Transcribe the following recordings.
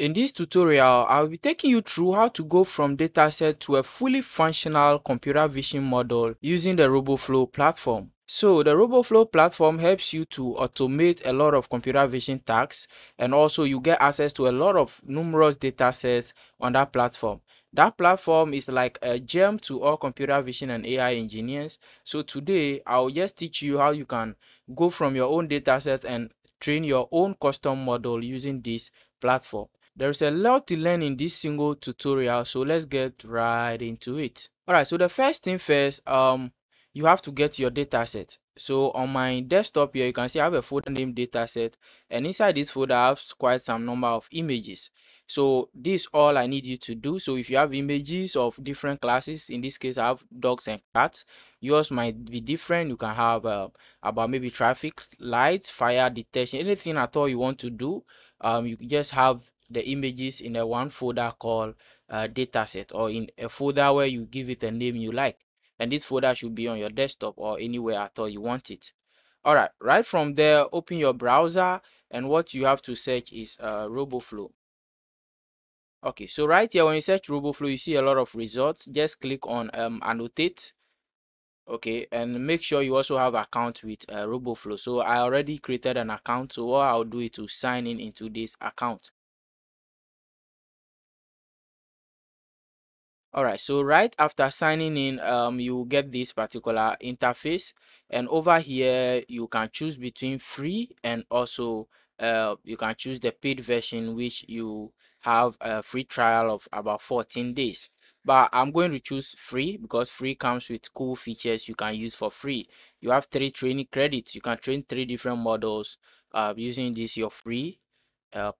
In this tutorial, I'll be taking you through how to go from dataset to a fully functional computer vision model using the Roboflow platform. So the Roboflow platform helps you to automate a lot of computer vision tasks, and also you get access to a lot of numerous datasets on that platform. That platform is like a gem to all computer vision and AI engineers. So today, I'll just teach you how you can go from your own dataset and train your own custom model using this platform. There's a lot to learn in this single tutorial, so let's get right into it. Alright, so the first thing first, you have to get your dataset. So on my desktop here, you can see I have a folder named dataset, and inside this folder I have quite some number of images. So this is all I need you to do. So if you have images of different classes, in this case I have dogs and cats, yours might be different. You can have about maybe traffic lights, fire detection, anything at all you want to do. You just have the images in a one folder called dataset, or in a folder where you give it a name you like, and this folder should be on your desktop or anywhere at all you want it. All right from there, open your browser, and what you have to search is Roboflow. Okay, so right here when you search Roboflow, you see a lot of results. Just click on annotate. Okay, and make sure you also have account with Roboflow. So I already created an account, so what I'll do is to sign in into this account. All right, so right after signing in, you will get this particular interface, and over here you can choose between free and also you can choose the paid version, which you have a free trial of about 14 days. But I'm going to choose free because free comes with cool features you can use for free. You have 3 training credits. You can train 3 different models using this your free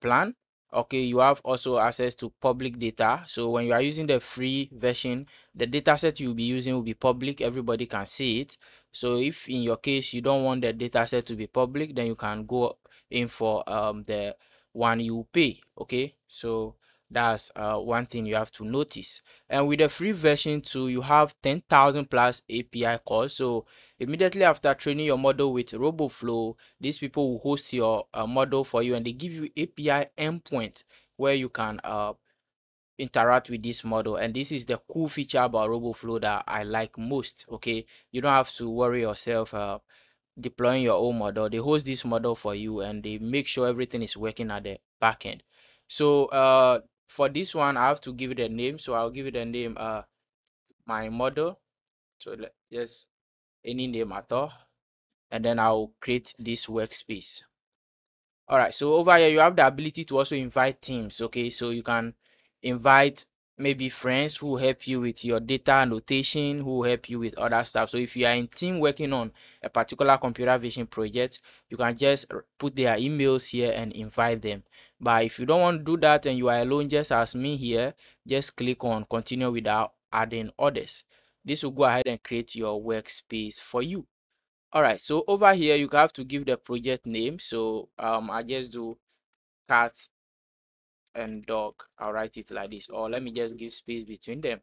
plan. Okay, you have also access to public data. So when you are using the free version, the dataset you'll be using will be public, everybody can see it. So if in your case you don't want the dataset to be public, then you can go in for the one you pay. Okay, so that's one thing you have to notice. And with the free version too, you have 10,000 plus API calls. So immediately after training your model with Roboflow, these people will host your model for you, and they give you API endpoint where you can interact with this model. And this is the cool feature about Roboflow that I like most. Okay, you don't have to worry yourself deploying your own model. They host this model for you, and they make sure everything is working at the back end. So for this one, I have to give it a name. So I'll give it a name, my model. So just any name at all, and then I'll create this workspace. All right, so over here you have the ability to also invite teams. Okay, so you can invite maybe friends who help you with your data annotation, who help you with other stuff. So if you are in team working on a particular computer vision project, you can just put their emails here and invite them. But if you don't want to do that and you are alone, just as me here, just click on continue without adding others. This will go ahead and create your workspace for you. All right, so over here you have to give the project name. So I just do cat and dog. I'll write it like this, or let me just give space between them.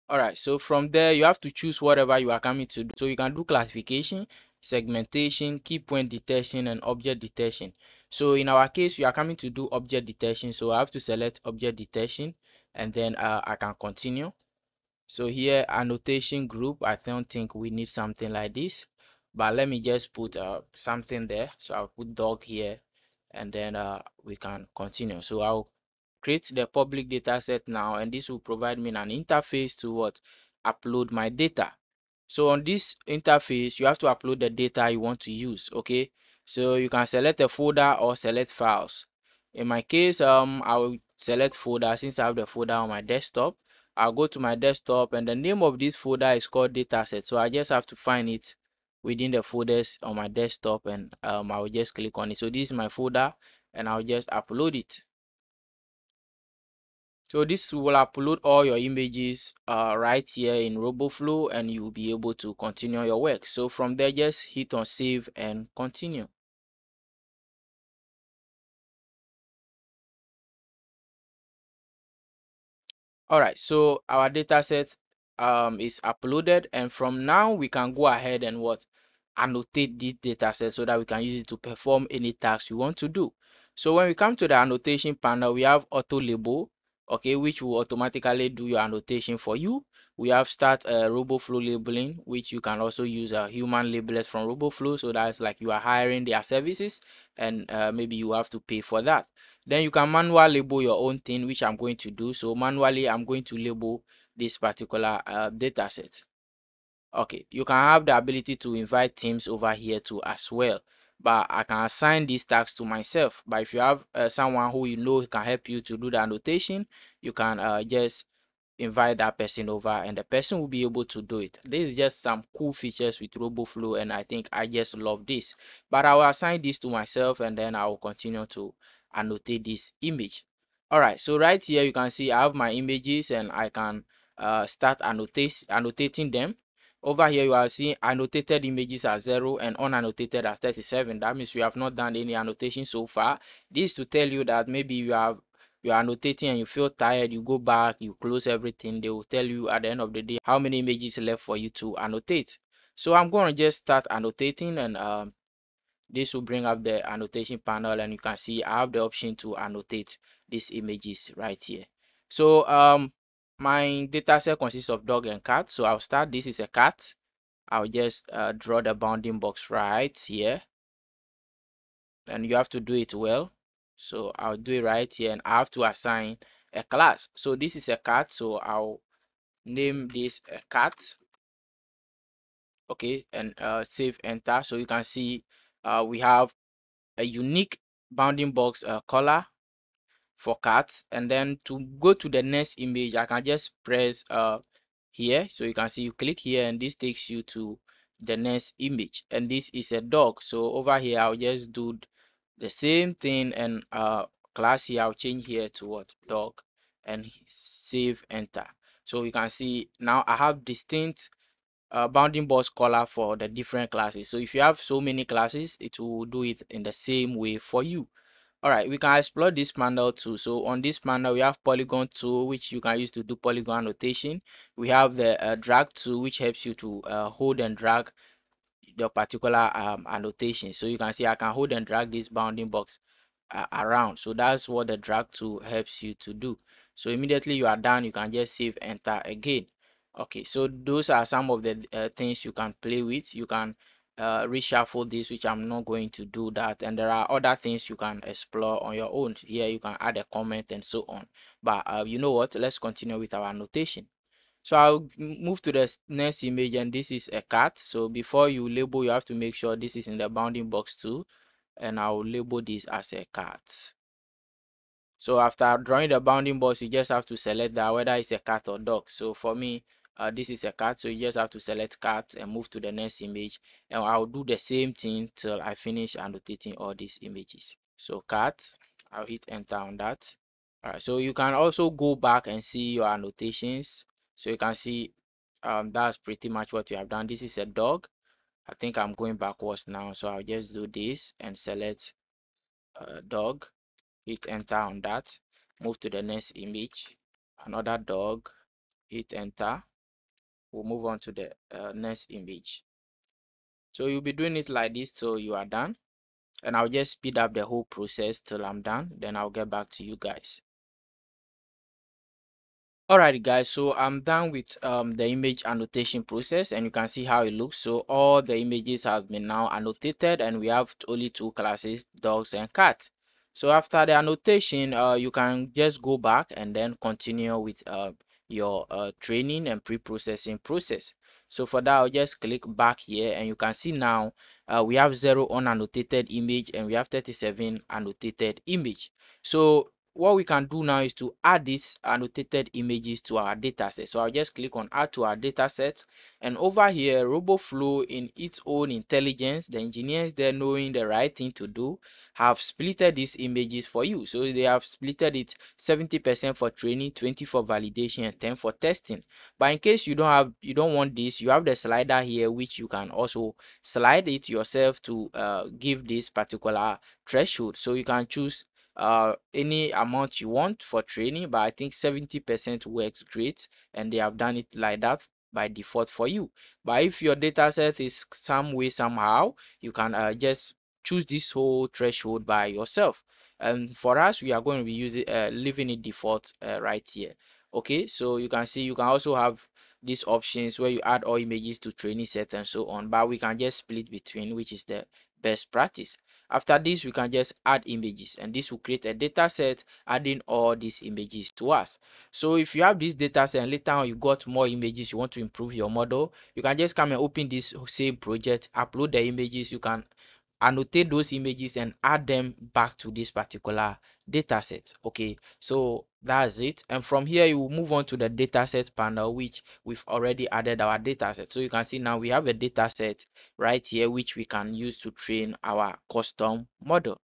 All right, so from there you have to choose whatever you are coming to do. So you can do classification, segmentation, key point detection, and object detection. So in our case we are coming to do object detection, so I have to select object detection, and then I can continue. So here annotation group, I don't think we need something like this, but let me just put something there. So I'll put dog here, and then we can continue. So I'll create the public data set now, and this will provide me an interface to what upload my data. So on this interface you have to upload the data you want to use. Okay, so you can select a folder or select files. In my case I will select folder since I have the folder on my desktop. I'll go to my desktop, and the name of this folder is called dataset. So I just have to find it within the folders on my desktop, and I will just click on it. So this is my folder, and I'll just upload it. So this will upload all your images right here in Roboflow, and you will be able to continue your work. So from there, just hit on save and continue. All right, so our data set is uploaded, and from now we can go ahead and what annotate this data set so that we can use it to perform any task you want to do. So when we come to the annotation panel, we have auto label, okay, which will automatically do your annotation for you. We have start Roboflow labeling, which you can also use human labelers from Roboflow. So that's like you are hiring their services, and maybe you have to pay for that. Then you can manual label your own thing, which I'm going to do. So manually, I'm going to label this particular data set. Okay, you can have the ability to invite teams over here too as well, but I can assign these tasks to myself. But if you have someone who you know can help you to do the annotation, you can just invite that person over and the person will be able to do it. This is just some cool features with Roboflow, and I think I just love this. But I will assign this to myself and then I will continue to annotate this image. All right, so right here you can see I have my images and I can start annotating them. Over here you are seeing annotated images are 0 and unannotated are 37. That means we have not done any annotation so far. This is to tell you that maybe you are annotating and you feel tired, you go back, you close everything. They will tell you at the end of the day how many images left for you to annotate. So I'm going to just start annotating, and this will bring up the annotation panel, and you can see I have the option to annotate these images right here. So my data set consists of dog and cat. So I'll start. This is a cat. I'll just draw the bounding box right here, and you have to do it well. So I'll do it right here, and I have to assign a class. So this is a cat, so I'll name this a cat. Okay, and save, enter. So you can see we have a unique bounding box color for cats. And then to go to the next image, I can just press here. So you can see you click here and this takes you to the next image, and this is a dog. So over here I'll just do the same thing, and class here I'll change here to what, dog, and save, enter. So you can see now I have distinct bounding box color for the different classes. So if you have so many classes, it will do it in the same way for you. All right, we can explore this panel too. So on this panel, we have polygon tool, which you can use to do polygon annotation. We have the drag tool, which helps you to hold and drag the particular annotation. So you can see I can hold and drag this bounding box around. So that's what the drag tool helps you to do. So immediately you are done, you can just save, enter again. Okay, so those are some of the things you can play with. You can reshuffle this, which I'm not going to do that, and there are other things you can explore on your own. Here you can add a comment and so on. But you know what, let's continue with our annotation. So I'll move to the next image, and this is a cat. So before you label, you have to make sure this is in the bounding box too, and I'll label this as a cat. So after drawing the bounding box, you just have to select that whether it's a cat or dog. So for me, this is a cat, so you just have to select cat and move to the next image, and I'll do the same thing till I finish annotating all these images. So cat, I'll hit enter on that. All right, so you can also go back and see your annotations. So you can see that's pretty much what you have done. This is a dog. I think I'm going backwards now, so I'll just do this and select dog, hit enter on that, move to the next image, another dog, hit enter. We'll move on to the next image. So you'll be doing it like this till you are done, and I'll just speed up the whole process till I'm done, then I'll get back to you guys. Alright guys, so I'm done with the image annotation process, and you can see how it looks. So all the images have been now annotated, and we have only two classes, dogs and cats. So after the annotation, you can just go back and then continue with your training and pre-processing process. So for that, I'll just click back here, and you can see now we have 0 unannotated image and we have 37 annotated image. So what we can do now is to add these annotated images to our dataset. So I'll just click on add to our dataset, and over here Roboflow, in its own intelligence, the engineers there knowing the right thing to do, have splitted these images for you. So they have splitted it 70% for training, 20 for validation, and 10 for testing. But in case you don't want this, you have the slider here, which you can also slide it yourself to give this particular threshold. So you can choose any amount you want for training, but I think 70% works great, and they have done it like that by default for you. But if your data set is some way somehow, you can just choose this whole threshold by yourself. And for us, we are going to be using leaving it default right here. Okay, so you can see you can also have these options where you add all images to training set and so on, but we can just split between, which is the best practice. After this, we can just add images, and this will create a data set adding all these images to us. So if you have this data set and later on you got more images, you want to improve your model, you can just come and open this same project, upload the images. You can annotate those images and add them back to this particular data set. Okay, so that's it. And from here you will move on to the dataset panel, which we've already added our dataset. So you can see now we have a dataset right here which we can use to train our custom model.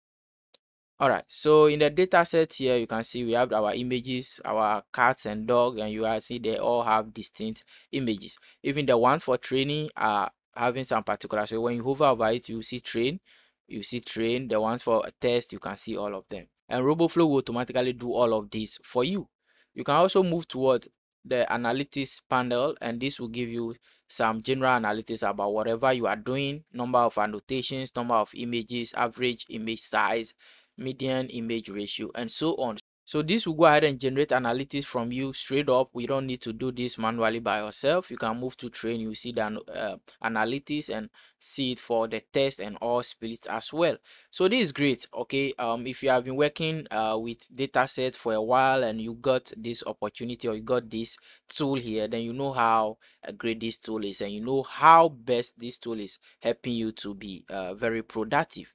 All right, so in the data set here, you can see we have our images, our cats and dog, and you can see they all have distinct images. Even the ones for training are having some particular. So when you hover over it, you see train, you see train. The ones for test, you can see all of them. And Roboflow will automatically do all of this for you. You can also move toward the analytics panel, and this will give you some general analytics about whatever you are doing, number of annotations, number of images, average image size, median image ratio, and so on. So this will go ahead and generate analytics from you straight up. We don't need to do this manually by yourself. You can move to train, you see the analytics and see it for the test and all split as well. So this is great. Okay, if you have been working with dataset for a while and you got this opportunity or you got this tool here, then you know how great this tool is, and you know how best this tool is helping you to be very productive.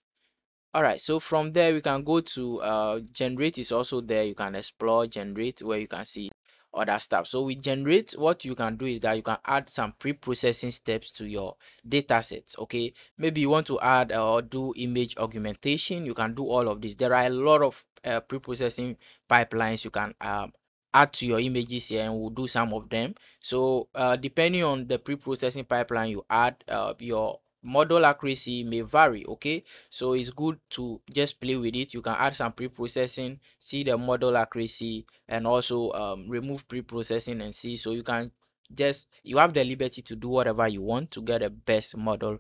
All right, so from there we can go to generate is also there. You can explore generate where you can see other stuff. So with generate, what you can do is that you can add some pre-processing steps to your data sets. Okay, maybe you want to add or do image augmentation. You can do all of this. There are a lot of pre-processing pipelines you can add to your images here, and we'll do some of them. So depending on the pre-processing pipeline you add, your model accuracy may vary. Okay, so it's good to just play with it. You can add some pre-processing, see the model accuracy, and also remove pre-processing and see. So you can just, you have the liberty to do whatever you want to get the best model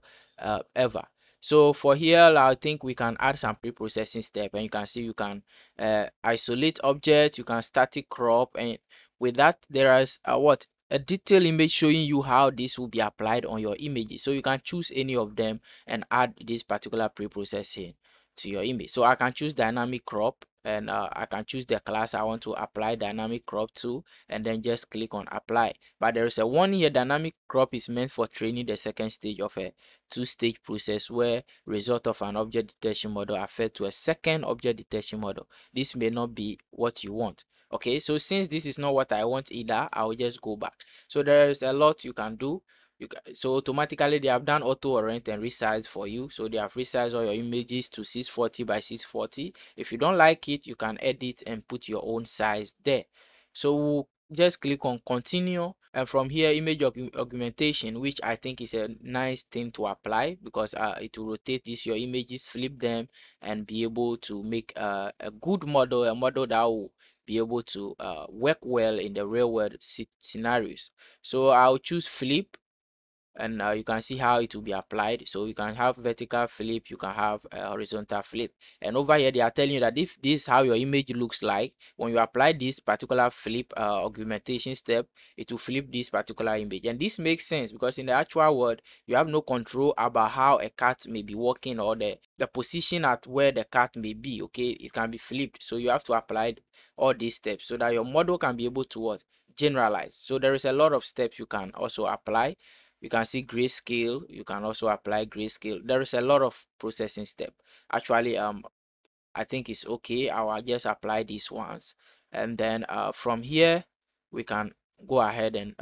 ever. So for here, I think we can add some pre-processing step, and you can see you can isolate object, you can static crop, and with that there is a detailed image showing you how this will be applied on your images. So you can choose any of them and add this particular pre-processing to your image. So I can choose dynamic crop, and I can choose the class I want to apply dynamic crop to, and then just click on apply. But there is a one here, dynamic crop is meant for training the second stage of a two-stage process where result of an object detection model are fed to a second object detection model. This may not be what you want. Okay, so since this is not what I want either, I'll just go back. So there is a lot you can do. So automatically they have done auto orient and resize for you. So they have resized all your images to 640 by 640. If you don't like it, you can edit and put your own size there. So we'll just click on continue, and from here image augmentation, which I think is a nice thing to apply, because it will rotate this your images, flip them, and be able to make a good model, a model that will be able to work well in the real world scenarios. So I'll choose flip, and you can see how it will be applied. So you can have vertical flip, you can have horizontal flip, and over here they are telling you that if this is how your image looks like, when you apply this particular flip augmentation step, it will flip this particular image. And this makes sense because in the actual world you have no control about how a cat may be walking or the position at where the cat may be. Okay, it can be flipped, so you have to apply all these steps so that your model can be able to what, generalize. So there is a lot of steps you can also apply. You can see grayscale, you can also apply grayscale. There is a lot of processing step. Actually, I think it's okay. I'll just apply these ones, and then from here we can go ahead and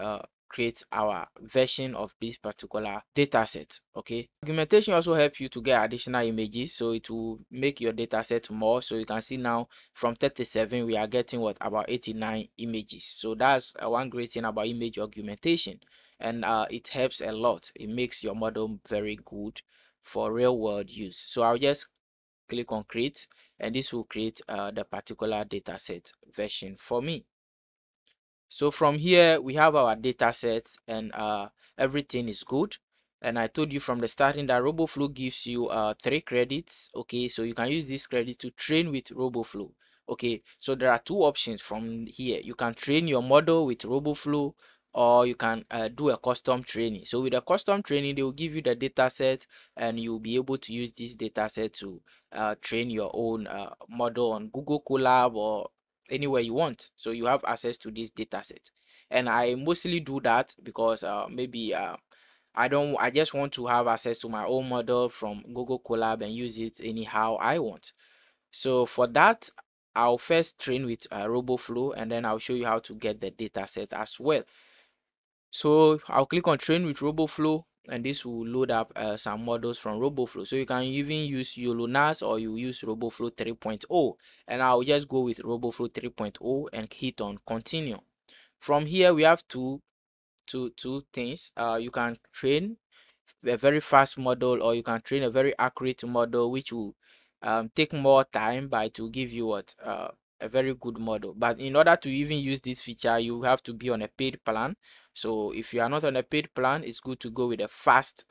create our version of this particular data set. Okay, augmentation also helps you to get additional images, so it will make your data set more. So you can see now from 37 we are getting what, about 89 images. So that's one great thing about image augmentation, and it helps a lot. It makes your model very good for real world use. So I'll just click on create, and this will create the particular dataset version for me. So from here we have our data sets, and everything is good. And I told you from the starting that Roboflow gives you 3 credits. Okay, so you can use this credit to train with Roboflow. Okay, so there are 2 options from here. You can train your model with Roboflow, or you can do a custom training. So with a custom training, they will give you the data set, and you'll be able to use this data set to train your own model on Google Colab or anywhere you want. So you have access to this data set. And I mostly do that because maybe I just want to have access to my own model from Google Colab and use it anyhow I want. So for that, I'll first train with Roboflow, and then I'll show you how to get the data set as well. So I'll click on train with Roboflow, and this will load up some models from Roboflow. So you can even use YOLONAS, or you use Roboflow 3.0, and I'll just go with Roboflow 3.0 and hit on continue. From here we have two things. You can train a very fast model, or you can train a very accurate model, which will take more time, but it will give you what a very good model. But in order to even use this feature, you have to be on a paid plan. So if you are not on a paid plan, it's good to go with a fast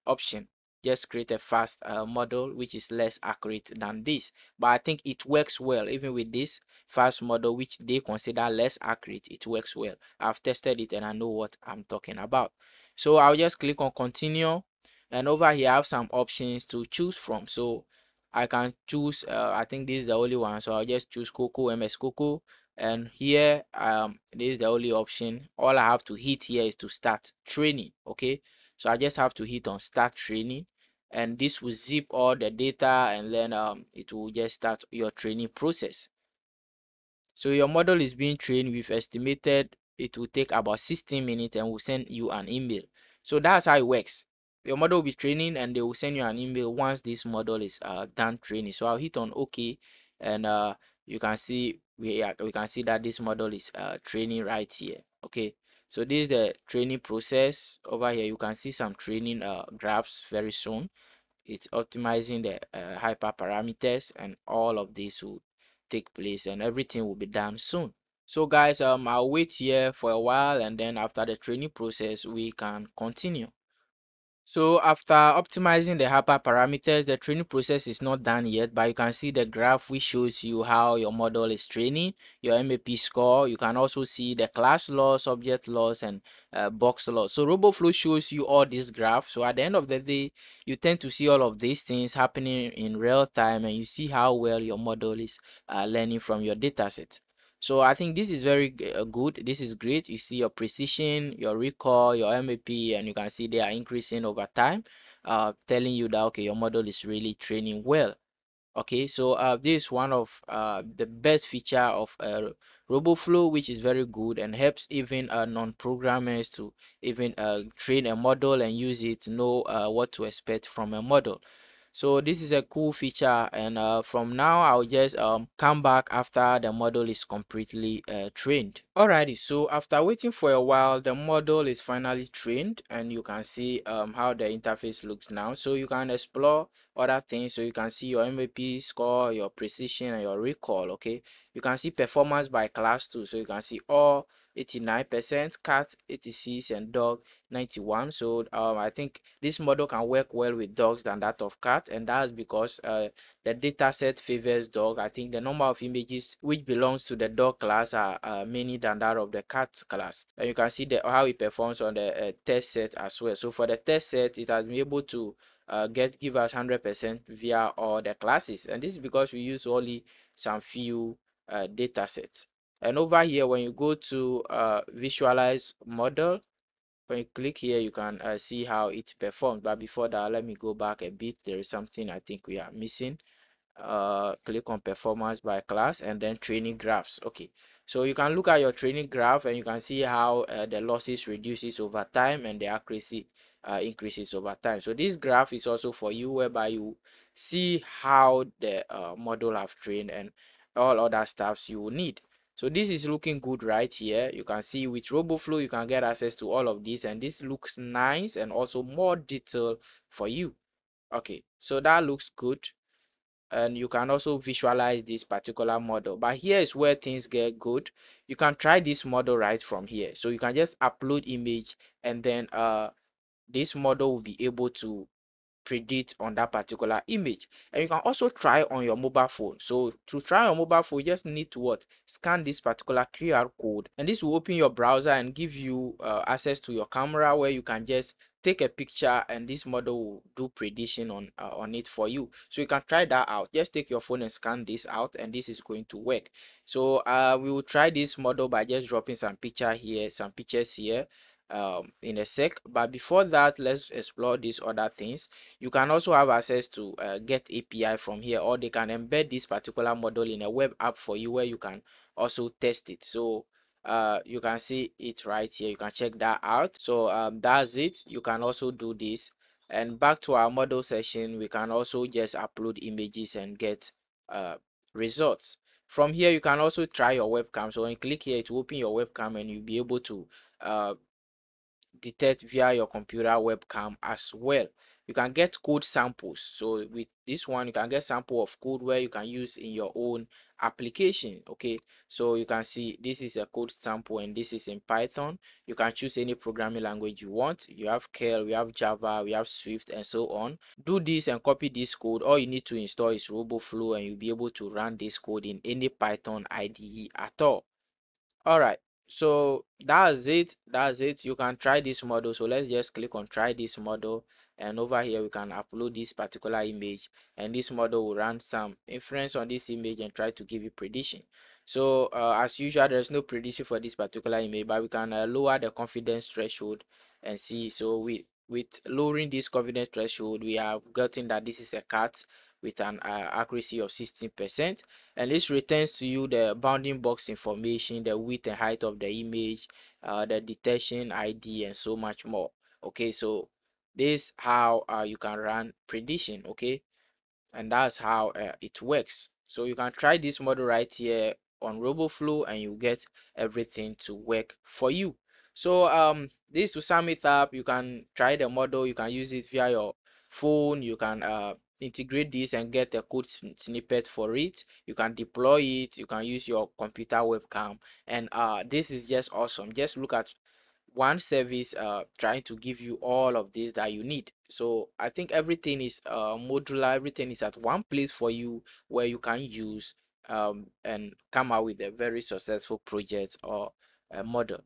option. Just create a fast model which is less accurate than this, but I think it works well. Even with this fast model, which they consider less accurate, it works well. I've tested it and I know what I'm talking about. So I'll just click on continue, and over here I have some options to choose from. So I can choose I think this is the only one, so I'll just choose Coco, MS Coco. And here this is the only option. All I have to hit here is to start training. Okay, so I just have to hit on start training, and this will zip all the data, and then it will just start your training process. So your model is being trained. We've estimated it will take about 16 minutes, and will send you an email. So that's how it works. Your model will be training, and they will send you an email once this model is done training. So I'll hit on OK, and you can see we can see that this model is training right here. Okay, so this is the training process. Over here you can see some training graphs very soon. It's optimizing the hyperparameters, and all of this will take place, and everything will be done soon. So guys, I'll wait here for a while, and then after the training process we can continue. So after optimizing the hyperparameters, the training process is not done yet, but you can see the graph which shows you how your model is training, your MAP score. You can also see the class loss, object loss, and box loss. So Roboflow shows you all these graphs. So at the end of the day, you tend to see all of these things happening in real time, and you see how well your model is learning from your dataset. So I think this is very good. This is great. You see your precision, your recall, your MAP, and you can see they are increasing over time, telling you that okay, your model is really training well. Okay, so this is one of the best feature of Roboflow, which is very good and helps even non-programmers to even train a model and use it to know what to expect from a model. So this is a cool feature, and from now I'll just come back after the model is completely trained. Alrighty, so after waiting for a while, the model is finally trained, and you can see how the interface looks now. So you can explore other things. So you can see your MVP score, your precision, and your recall. Okay, you can see performance by class too. So you can see all 89%, cat 86, and dog 91. So I think this model can work well with dogs than that of cat, and that's because the data set favors dog. I think the number of images which belongs to the dog class are many than that of the cat class. And you can see how it performs on the test set as well. So for the test set, it has been able to give us 100% via all the classes, and this is because we use only some few data sets. And over here, when you go to visualize model, when you click here, you can see how it performs. But before that, let me go back a bit. There is something I think we are missing. Click on performance by class, and then training graphs. Okay, so you can look at your training graph, and you can see how the losses reduces over time, and the accuracy increases over time. So this graph is also for you, whereby you see how the model have trained and all other stuffs you will need. So this is looking good right here. You can see with Roboflow you can get access to all of this, and this looks nice and also more detailed for you. Okay, so that looks good. and you can also visualize this particular model. But here is where things get good. You can try this model right from here. So you can just upload image, and then this model will be able to predict on that particular image. And you can also try on your mobile phone. So to try on mobile phone, you just need to what, scan this particular QR code, and this will open your browser and give you access to your camera, where you can just take a picture and this model will do prediction on it for you. So you can try that out. Just take your phone and scan this out, and this is going to work. So we will try this model by just dropping some pictures here in a sec. But before that, let's explore these other things. You can also have access to get API from here, or they can embed this particular model in a web app for you, where you can also test it. So you can see it right here. You can check that out. So that's it. You can also do this. And back to our model session, we can also just upload images and get results. From here, you can also try your webcam. So when you click here, it will open your webcam, and you'll be able to detect via your computer webcam as well. You can get code samples. So with this one, you can get sample of code where you can use in your own application. Okay, so you can see this is a code sample, and this is in Python. You can choose any programming language you want. You have Curl, we have Java, we have Swift, and so on. Do this and copy this code. All you need to install is Roboflow, and you'll be able to run this code in any Python IDE at all. All right, so that's it. You can try this model. So let's just click on try this model, and over here we can upload this particular image, and this model will run some inference on this image and try to give you prediction. So as usual, there's no prediction for this particular image, but we can lower the confidence threshold and see. So with lowering this confidence threshold, we have gotten that this is a cat with an accuracy of 16%, and this returns to you the bounding box information, the width and height of the image, the detection ID, and so much more. Okay, so this how you can run prediction. Okay, and that's how it works. So you can try this model right here on Roboflow, and you get everything to work for you. So this, to sum it up, you can try the model. You can use it via your phone. You can integrate this and get a code snippet for it. You can deploy it. You can use your computer webcam, and this is just awesome. Just look at one service trying to give you all of this that you need. So I think everything is modular. Everything is at one place for you, where you can use and come out with a very successful project or a model.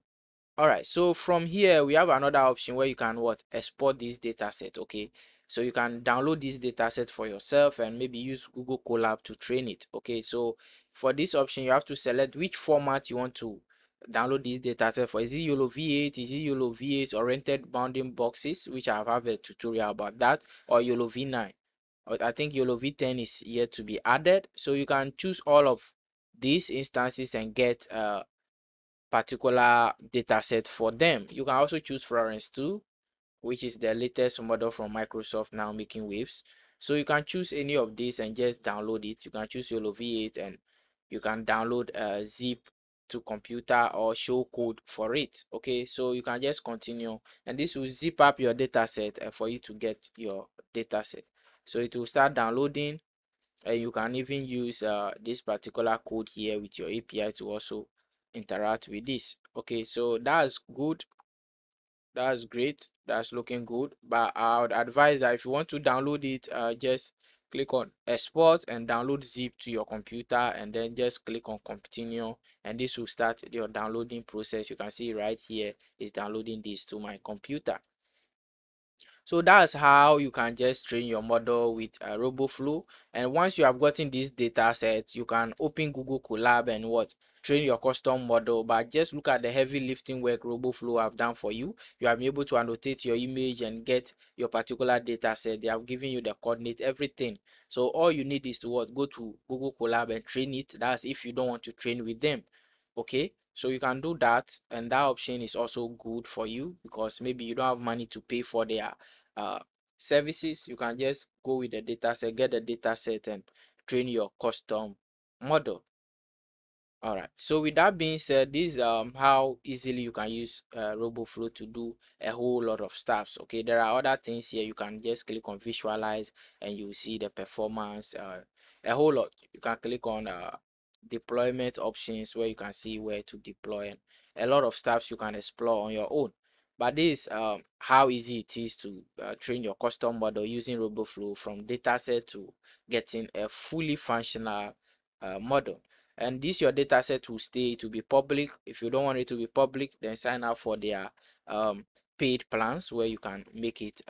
All right, so from here we have another option where you can what, export this data set. Okay, so you can download this data set for yourself and maybe use Google Colab to train it. Okay, so for this option, you have to select which format you want to download this data set for. Is it YOLO V8? Is it YOLO V8 oriented bounding boxes, which I have a tutorial about that, or YOLO V9? I think YOLO V10 is yet to be added. So you can choose all of these instances and get particular data set for them. You can also choose Florence 2, which is the latest model from Microsoft now making waves. So you can choose any of these and just download it. You can choose YOLO V8, and you can download a zip to computer or show code for it. Okay, so you can just continue, and this will zip up your data set for you to get your data set. So it will start downloading, and you can even use this particular code here with your API to also interact with this. Okay, so that's good. That's great. That's looking good. But I would advise that if you want to download it, just click on export and download zip to your computer, and then just click on continue, and this will start your downloading process. You can see right here is downloading this to my computer. So that's how you can just train your model with Roboflow. And once you have gotten this data set, you can open Google Colab and what, train your custom model. But just look at the heavy lifting work Roboflow have done for you. You have been able to annotate your image and get your particular data set. They have given you the coordinate, everything. So all you need is to what, go to Google Colab and train it. That's if you don't want to train with them. Okay, so you can do that, and that option is also good for you because maybe you don't have money to pay for their uh services. You can just go with the data set, get the data set, and train your custom model. All right, so with that being said, this is how easily you can use Roboflow to do a whole lot of stuff. Okay, there are other things here. You can just click on visualize, and you see the performance. a whole lot. You can click on deployment options where you can see where to deploy, and a lot of stuff you can explore on your own. But this how easy it is to train your custom model using Roboflow from dataset to getting a fully functional model. And this your dataset will stay to be public. If you don't want it to be public, then sign up for their paid plans where you can make it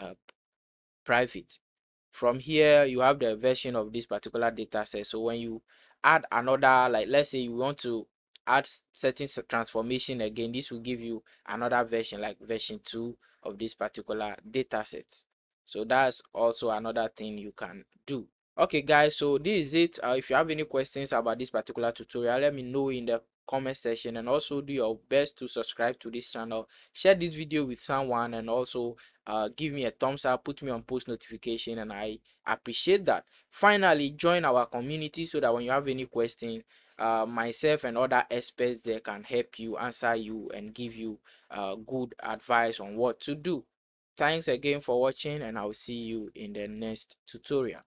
private. From here, you have the version of this particular data set. So when you add another, like let's say you want to add certain transformation again, this will give you another version, like version 2 of this particular data set. So that's also another thing you can do. Okay guys, so this is it. If you have any questions about this particular tutorial, let me know in the comment section, and also do your best to subscribe to this channel, share this video with someone, and also give me a thumbs up, put me on post notification, and I appreciate that. Finally, join our community so that when you have any question, myself and other experts there can help you, answer you, and give you good advice on what to do. Thanks again for watching, and I'll see you in the next tutorial.